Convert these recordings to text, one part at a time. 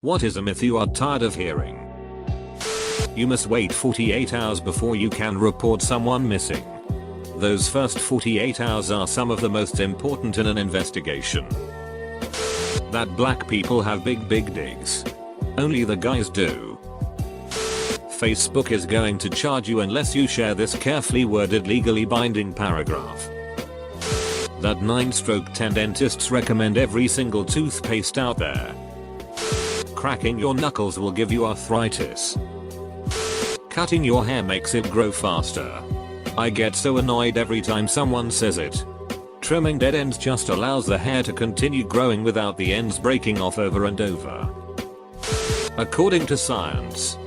What is a myth you are tired of hearing? You must wait 48 hours before you can report someone missing. Those first 48 hours are some of the most important in an investigation. That black people have big dicks. Only the guys do. Facebook is going to charge you unless you share this carefully worded legally binding paragraph. That 9-stroke 10 dentists recommend every single toothpaste out there. Cracking your knuckles will give you arthritis. Cutting your hair makes it grow faster. I get so annoyed every time someone says it. Trimming dead ends just allows the hair to continue growing without the ends breaking off over and over. According to science,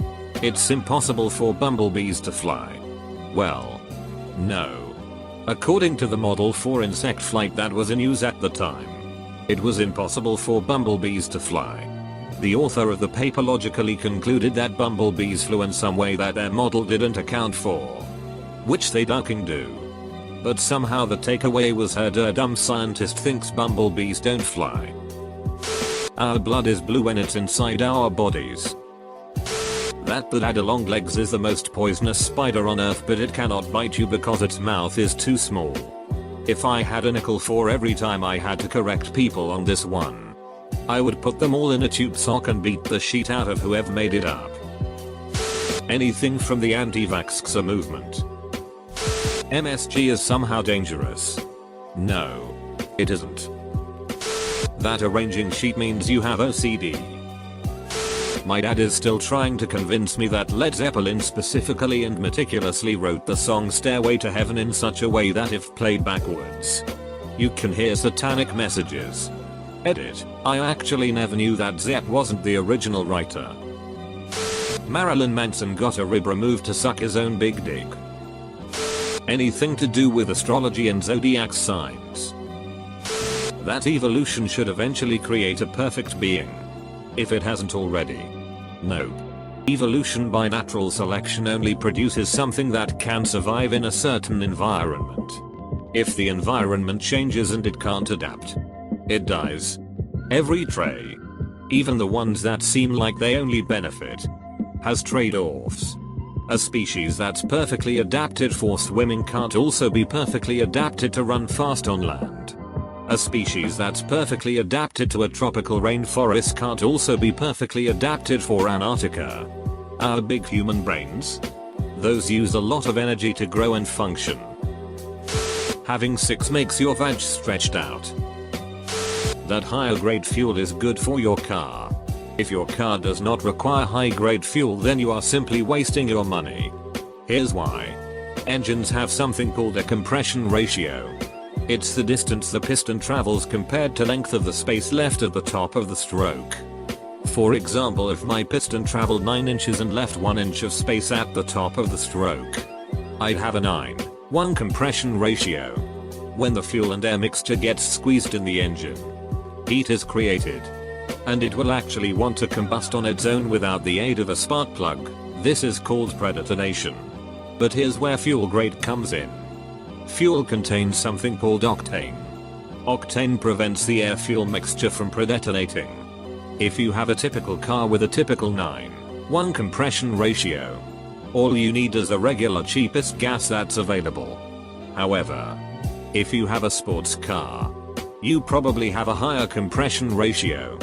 it's impossible for bumblebees to fly. Well, no. According to the model for insect flight that was in use at the time, it was impossible for bumblebees to fly. The author of the paper logically concluded that bumblebees flew in some way that their model didn't account for. Which they ducking do. But somehow the takeaway was her dumb scientist thinks bumblebees don't fly. Our blood is blue when it's inside our bodies. That had long legs is the most poisonous spider on earth, but it cannot bite you because its mouth is too small. If I had a nickel for every time I had to correct people on this one, I would put them all in a tube sock and beat the shit out of whoever made it up. Anything from the anti-vaxxer movement. MSG is somehow dangerous. No, it isn't. That arranging sheet means you have OCD. My dad is still trying to convince me that Led Zeppelin specifically and meticulously wrote the song Stairway to Heaven in such a way that if played backwards, you can hear satanic messages. Edit. I actually never knew that Zepp wasn't the original writer. Marilyn Manson got a rib removed to suck his own big dick. Anything to do with astrology and zodiac signs. That evolution should eventually create a perfect being. If it hasn't already. Nope. Evolution by natural selection only produces something that can survive in a certain environment. If the environment changes and it can't adapt, it dies. Every trait, even the ones that seem like they only benefit, has trade-offs. A species that's perfectly adapted for swimming can't also be perfectly adapted to run fast on land. A species that's perfectly adapted to a tropical rainforest can't also be perfectly adapted for Antarctica. Our big human brains? Those use a lot of energy to grow and function. Having sex makes your vag stretched out. That higher grade fuel is good for your car. If your car does not require high grade fuel, then you are simply wasting your money. Here's why. Engines have something called a compression ratio. It's the distance the piston travels compared to length of the space left at the top of the stroke. For example, if my piston traveled 9 inches and left 1 inch of space at the top of the stroke, I'd have a 9:1 compression ratio. When the fuel and air mixture gets squeezed in the engine, heat is created, and it will actually want to combust on its own without the aid of a spark plug. This is called predetonation. But here's where fuel grade comes in. Fuel contains something called octane. Octane prevents the air-fuel mixture from predetonating. If you have a typical car with a typical 9:1 compression ratio, all you need is the regular cheapest gas that's available. However, if you have a sports car, you probably have a higher compression ratio.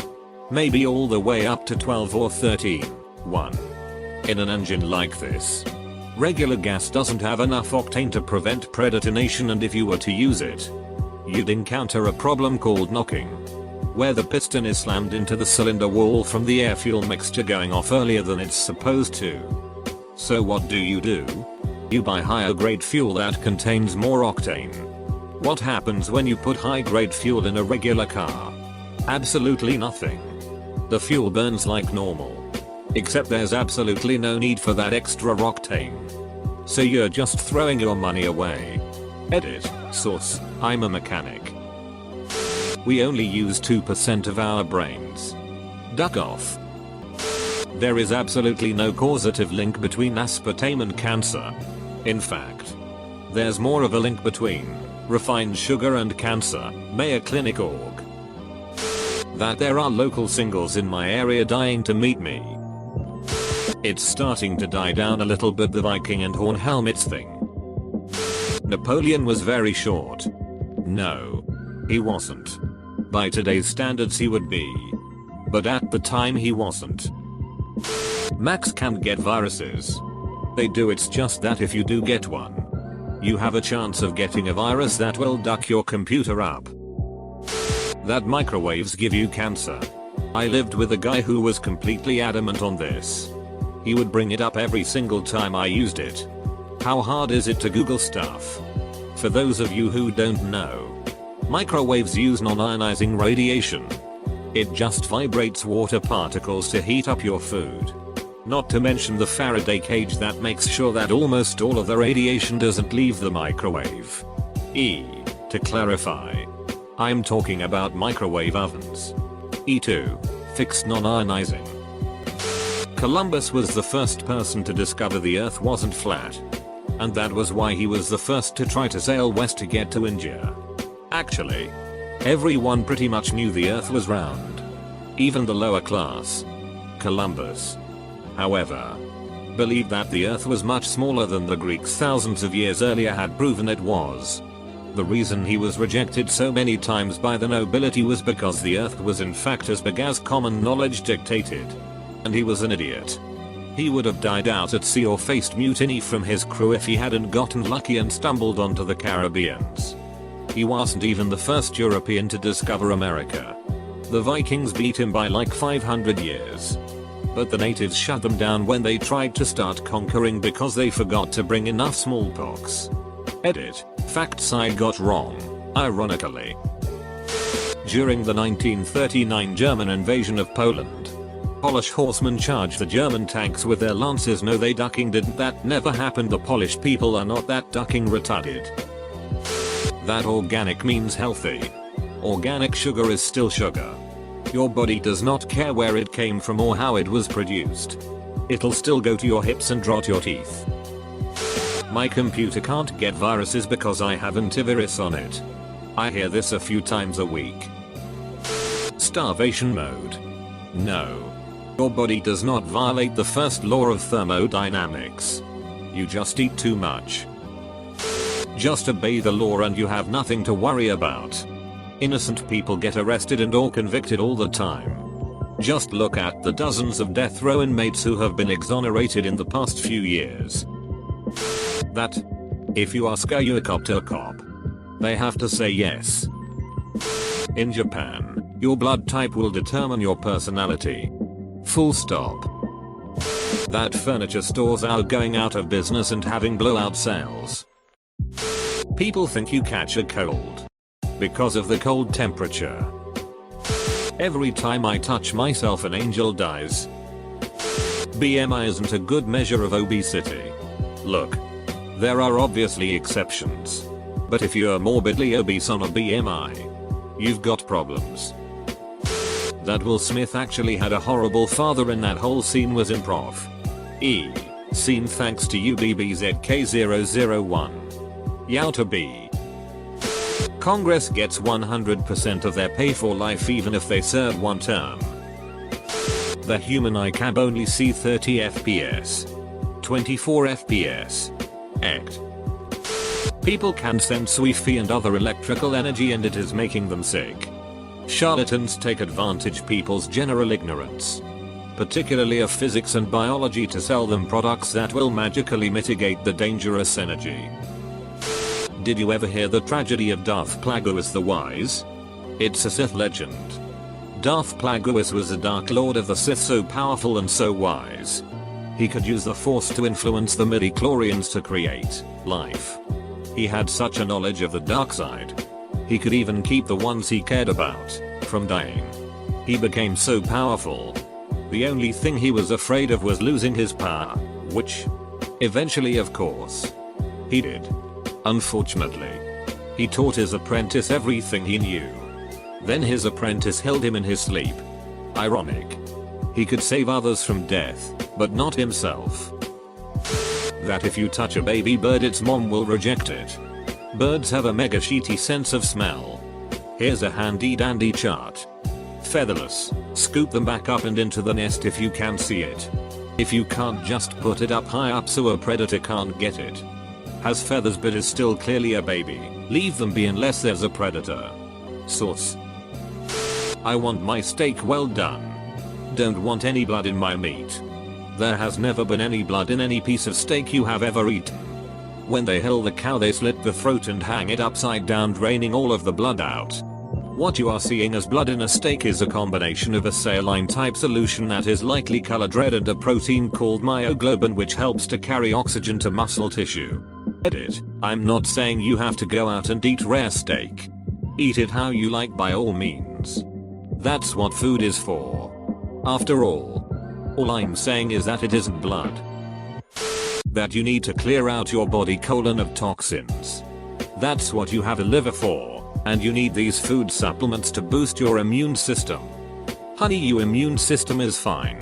Maybe all the way up to 12 or 13:1. In an engine like this, regular gas doesn't have enough octane to prevent predetonation, and if you were to use it, you'd encounter a problem called knocking, where the piston is slammed into the cylinder wall from the air-fuel mixture going off earlier than it's supposed to. So what do? You buy higher grade fuel that contains more octane. What happens when you put high grade fuel in a regular car? Absolutely nothing. The fuel burns like normal. Except there's absolutely no need for that extra octane. So you're just throwing your money away. Edit. Source. I'm a mechanic. We only use 2% of our brains. Duck off. There is absolutely no causative link between aspartame and cancer. In fact, there's more of a link between refined sugar and cancer. Mayo Clinic.org. That there are local singles in my area dying to meet me. It's starting to die down a little, but the Viking and horn helmets thing. Napoleon was very short. No. He wasn't. By today's standards he would be. But at the time he wasn't. Macs can't get viruses. They do, it's just that if you do get one, you have a chance of getting a virus that will duck your computer up. That microwaves give you cancer. I lived with a guy who was completely adamant on this. He would bring it up every single time I used it. How hard is it to Google stuff? For those of you who don't know, microwaves use non-ionizing radiation. It just vibrates water particles to heat up your food. Not to mention the Faraday cage that makes sure that almost all of the radiation doesn't leave the microwave. To clarify, I'm talking about microwave ovens. E2, fixed non-ionizing. Columbus was the first person to discover the Earth wasn't flat. And that was why he was the first to try to sail west to get to India. Actually, everyone pretty much knew the Earth was round. Even the lower class. Columbus, however, believed that the Earth was much smaller than the Greeks thousands of years earlier had proven it was. The reason he was rejected so many times by the nobility was because the Earth was in fact as big as common knowledge dictated. And he was an idiot. He would have died out at sea or faced mutiny from his crew if he hadn't gotten lucky and stumbled onto the Caribbeans. He wasn't even the first European to discover America. The Vikings beat him by like 500 years. But the natives shut them down when they tried to start conquering because they forgot to bring enough smallpox. Edit. Facts I got wrong, ironically. During the 1939 German invasion of Poland, Polish horsemen charged the German tanks with their lances. No, they ducking didn't. That never happened. The Polish people are not that ducking retarded. That organic means healthy. Organic sugar is still sugar. Your body does not care where it came from or how it was produced. It'll still go to your hips and rot your teeth. My computer can't get viruses because I have antivirus on it. I hear this a few times a week. Starvation mode. No. Your body does not violate the first law of thermodynamics. You just eat too much. Just obey the law and you have nothing to worry about. Innocent people get arrested and or convicted all the time. Just look at the dozens of death row inmates who have been exonerated in the past few years. That, if you ask a helicopter cop, they have to say yes. In Japan, your blood type will determine your personality. Full stop. That furniture stores are going out of business and having blowout sales. People think you catch a cold because of the cold temperature. Every time I touch myself an angel dies. BMI isn't a good measure of obesity. Look, there are obviously exceptions. But if you're morbidly obese on a BMI, you've got problems. That Will Smith actually had a horrible father and that whole scene was improv. Scene thanks to UBBZK001. Yowta B. Congress gets 100% of their pay for life even if they serve one term. The human eye can only see 30 FPS. 24 FPS. Act. People can sense Wi-Fi and other electrical energy and it is making them sick. Charlatans take advantage of people's general ignorance, particularly of physics and biology, to sell them products that will magically mitigate the dangerous energy. Did you ever hear the tragedy of Darth Plagueis the Wise? It's a Sith legend. Darth Plagueis was a Dark Lord of the Sith, so powerful and so wise. He could use the Force to influence the midi-chlorians to create life. He had such a knowledge of the dark side. He could even keep the ones he cared about from dying. He became so powerful. The only thing he was afraid of was losing his power, which eventually, of course, he did. Unfortunately, he taught his apprentice everything he knew. Then his apprentice held him in his sleep. Ironic. He could save others from death, but not himself. That if you touch a baby bird, its mom will reject it. Birds have a mega shitty sense of smell. Here's a handy dandy chart. Featherless, scoop them back up and into the nest if you can see it. If you can't, just put it up high up so a predator can't get it. Has feathers but is still clearly a baby, leave them be unless there's a predator. Source: I want my steak well done. Don't want any blood in my meat. There has never been any blood in any piece of steak you have ever eaten. When they kill the cow, they slit the throat and hang it upside down, draining all of the blood out. What you are seeing as blood in a steak is a combination of a saline type solution that is lightly colored red and a protein called myoglobin which helps to carry oxygen to muscle tissue. Edit: I'm not saying you have to go out and eat rare steak. Eat it how you like by all means. That's what food is for. After all I'm saying is that it isn't blood. That you need to clear out your body of toxins. That's what you have a liver for, and you need these food supplements to boost your immune system. Honey, your immune system is fine.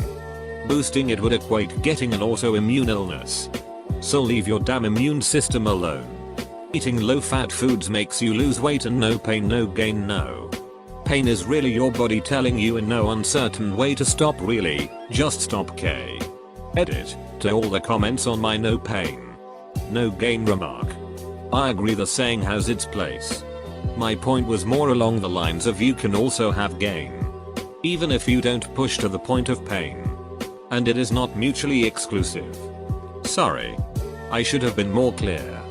Boosting it would equate getting an autoimmune illness. So leave your damn immune system alone. Eating low-fat foods makes you lose weight, and no pain no gain. No pain is really your body telling you in no uncertain way to stop. Really, just stop. K. Edit: to all the comments on my no pain, no gain remark. I agree the saying has its place. My point was more along the lines of you can also have gain, even if you don't push to the point of pain. And it is not mutually exclusive. Sorry. I should have been more clear.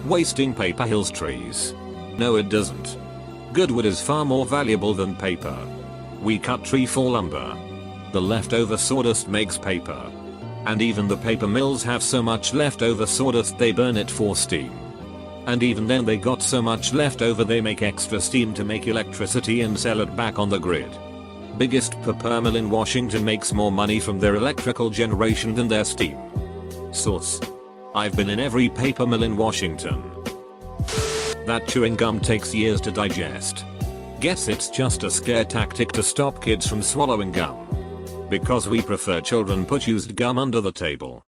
Wasting paper kills trees. No, it doesn't. Good wood is far more valuable than paper. We cut tree for lumber. The leftover sawdust makes paper. And even the paper mills have so much leftover sawdust they burn it for steam. And even then they got so much left over they make extra steam to make electricity and sell it back on the grid. Biggest paper mill in Washington makes more money from their electrical generation than their steam. Source: I've been in every paper mill in Washington. That chewing gum takes years to digest. Guess it's just a scare tactic to stop kids from swallowing gum. Because we prefer children put used gum under the table.